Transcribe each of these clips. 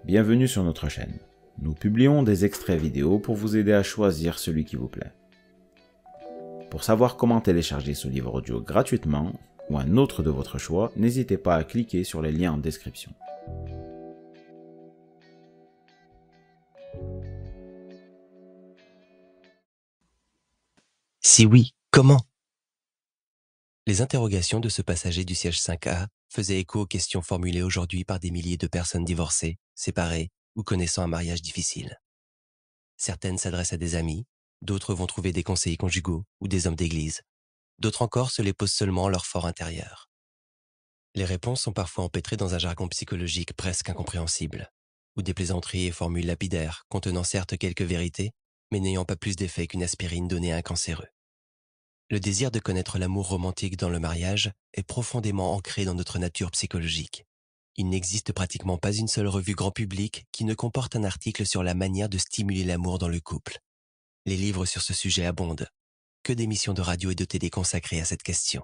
bienvenue sur notre chaîne. Nous publions des extraits vidéo pour vous aider à choisir celui qui vous plaît. Pour savoir comment télécharger ce livre audio gratuitement, ou un autre de votre choix, n'hésitez pas à cliquer sur les liens en description. Si oui, comment? Les interrogations de ce passager du siège 5A faisaient écho aux questions formulées aujourd'hui par des milliers de personnes divorcées, séparées ou connaissant un mariage difficile. Certaines s'adressent à des amis, d'autres vont trouver des conseillers conjugaux ou des hommes d'église, d'autres encore se les posent seulement en leur fort intérieur. Les réponses sont parfois empêtrées dans un jargon psychologique presque incompréhensible, ou des plaisanteries et formules lapidaires contenant certes quelques vérités, mais n'ayant pas plus d'effet qu'une aspirine donnée à un cancéreux. Le désir de connaître l'amour romantique dans le mariage est profondément ancré dans notre nature psychologique. Il n'existe pratiquement pas une seule revue grand public qui ne comporte un article sur la manière de stimuler l'amour dans le couple. Les livres sur ce sujet abondent. Que d'émissions de radio et de télé consacrées à cette question.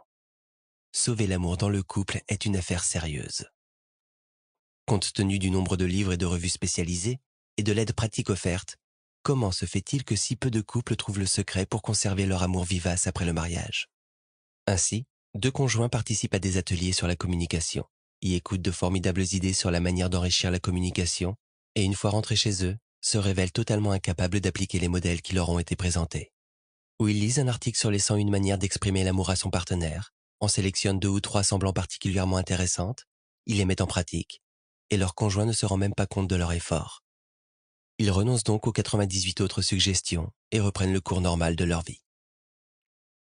Sauver l'amour dans le couple est une affaire sérieuse. Compte tenu du nombre de livres et de revues spécialisées et de l'aide pratique offerte, comment se fait-il que si peu de couples trouvent le secret pour conserver leur amour vivace après le mariage? Ainsi, 2 conjoints participent à des ateliers sur la communication, y écoutent de formidables idées sur la manière d'enrichir la communication, et une fois rentrés chez eux, se révèlent totalement incapables d'appliquer les modèles qui leur ont été présentés. Ou ils lisent un article sur les 101 manières d'exprimer l'amour à son partenaire, en sélectionnent 2 ou 3 semblant particulièrement intéressantes, ils les mettent en pratique, et leur conjoint ne se rend même pas compte de leur effort. Ils renoncent donc aux 98 autres suggestions et reprennent le cours normal de leur vie.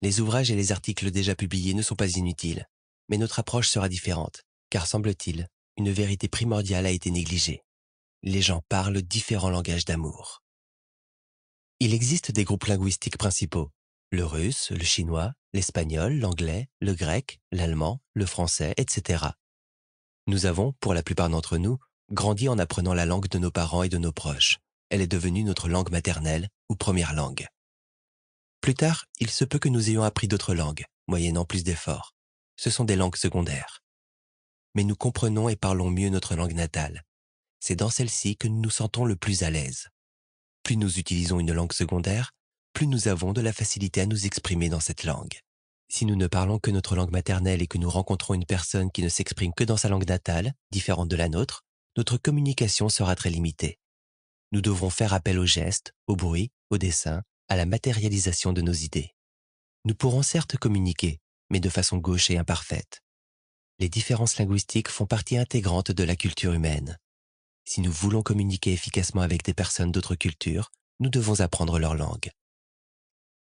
Les ouvrages et les articles déjà publiés ne sont pas inutiles, mais notre approche sera différente, car semble-t-il, une vérité primordiale a été négligée. Les gens parlent différents langages d'amour. Il existe des groupes linguistiques principaux, le russe, le chinois, l'espagnol, l'anglais, le grec, l'allemand, le français, etc. Nous avons, pour la plupart d'entre nous, grandi en apprenant la langue de nos parents et de nos proches. Elle est devenue notre langue maternelle ou première langue. Plus tard, il se peut que nous ayons appris d'autres langues, moyennant plus d'efforts. Ce sont des langues secondaires. Mais nous comprenons et parlons mieux notre langue natale. C'est dans celle-ci que nous nous sentons le plus à l'aise. Plus nous utilisons une langue secondaire, plus nous avons de la facilité à nous exprimer dans cette langue. Si nous ne parlons que notre langue maternelle et que nous rencontrons une personne qui ne s'exprime que dans sa langue natale, différente de la nôtre, notre communication sera très limitée. Nous devrons faire appel aux gestes, au bruit, au dessin, à la matérialisation de nos idées. Nous pourrons certes communiquer, mais de façon gauche et imparfaite. Les différences linguistiques font partie intégrante de la culture humaine. Si nous voulons communiquer efficacement avec des personnes d'autres cultures, nous devons apprendre leur langue.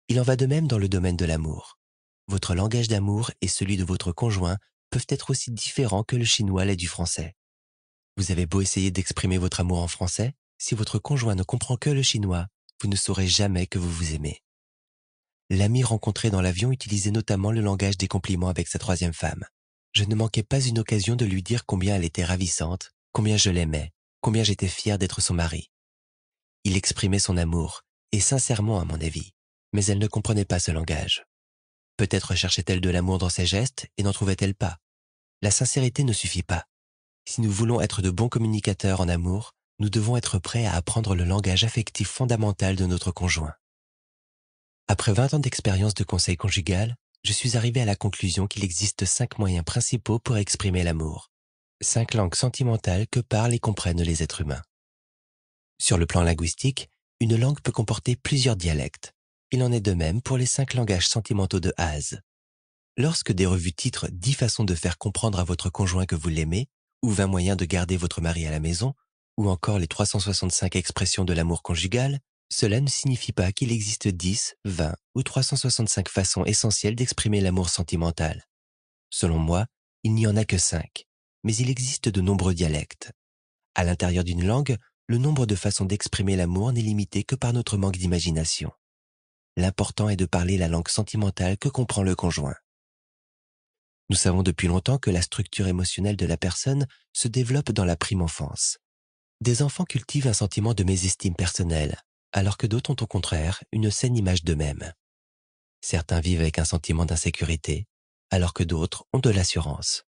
Il en va de même dans le domaine de l'amour. Votre langage d'amour et celui de votre conjoint peuvent être aussi différents que le chinois l'est du français. Vous avez beau essayer d'exprimer votre amour en français, si votre conjoint ne comprend que le chinois, vous ne saurez jamais que vous vous aimez. L'ami rencontré dans l'avion utilisait notamment le langage des compliments avec sa 3e femme. Je ne manquais pas une occasion de lui dire combien elle était ravissante, combien je l'aimais, combien j'étais fier d'être son mari. Il exprimait son amour, et sincèrement à mon avis, mais elle ne comprenait pas ce langage. Peut-être cherchait-elle de l'amour dans ses gestes et n'en trouvait-elle pas. La sincérité ne suffit pas. Si nous voulons être de bons communicateurs en amour, nous devons être prêts à apprendre le langage affectif fondamental de notre conjoint. Après 20 ans d'expérience de conseil conjugal, je suis arrivé à la conclusion qu'il existe 5 moyens principaux pour exprimer l'amour. 5 langues sentimentales que parlent et comprennent les êtres humains. Sur le plan linguistique, une langue peut comporter plusieurs dialectes. Il en est de même pour les 5 langages sentimentaux de Haas. Lorsque des revues titrent 10 façons de faire comprendre à votre conjoint que vous l'aimez, ou 20 moyens de garder votre mari à la maison, ou encore les 365 expressions de l'amour conjugal, cela ne signifie pas qu'il existe 10, 20 ou 365 façons essentielles d'exprimer l'amour sentimental. Selon moi, il n'y en a que 5, mais il existe de nombreux dialectes. À l'intérieur d'une langue, le nombre de façons d'exprimer l'amour n'est limité que par notre manque d'imagination. L'important est de parler la langue sentimentale que comprend le conjoint. Nous savons depuis longtemps que la structure émotionnelle de la personne se développe dans la prime enfance. Des enfants cultivent un sentiment de mésestime personnelle, alors que d'autres ont au contraire une saine image d'eux-mêmes. Certains vivent avec un sentiment d'insécurité, alors que d'autres ont de l'assurance.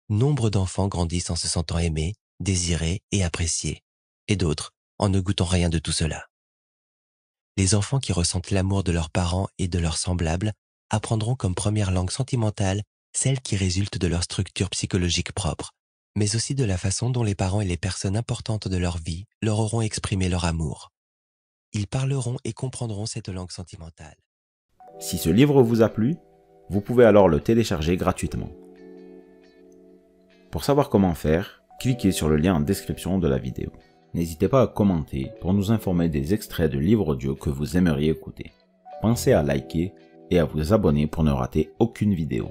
Nombre d'enfants grandissent en se sentant aimés, désirés et appréciés, et d'autres en ne goûtant rien de tout cela. Les enfants qui ressentent l'amour de leurs parents et de leurs semblables apprendront comme première langue sentimentale celle qui résulte de leur structure psychologique propre, mais aussi de la façon dont les parents et les personnes importantes de leur vie leur auront exprimé leur amour. Ils parleront et comprendront cette langue sentimentale. Si ce livre vous a plu, vous pouvez alors le télécharger gratuitement. Pour savoir comment faire, cliquez sur le lien en description de la vidéo. N'hésitez pas à commenter pour nous informer des extraits de livres audio que vous aimeriez écouter. Pensez à liker et à vous abonner pour ne rater aucune vidéo.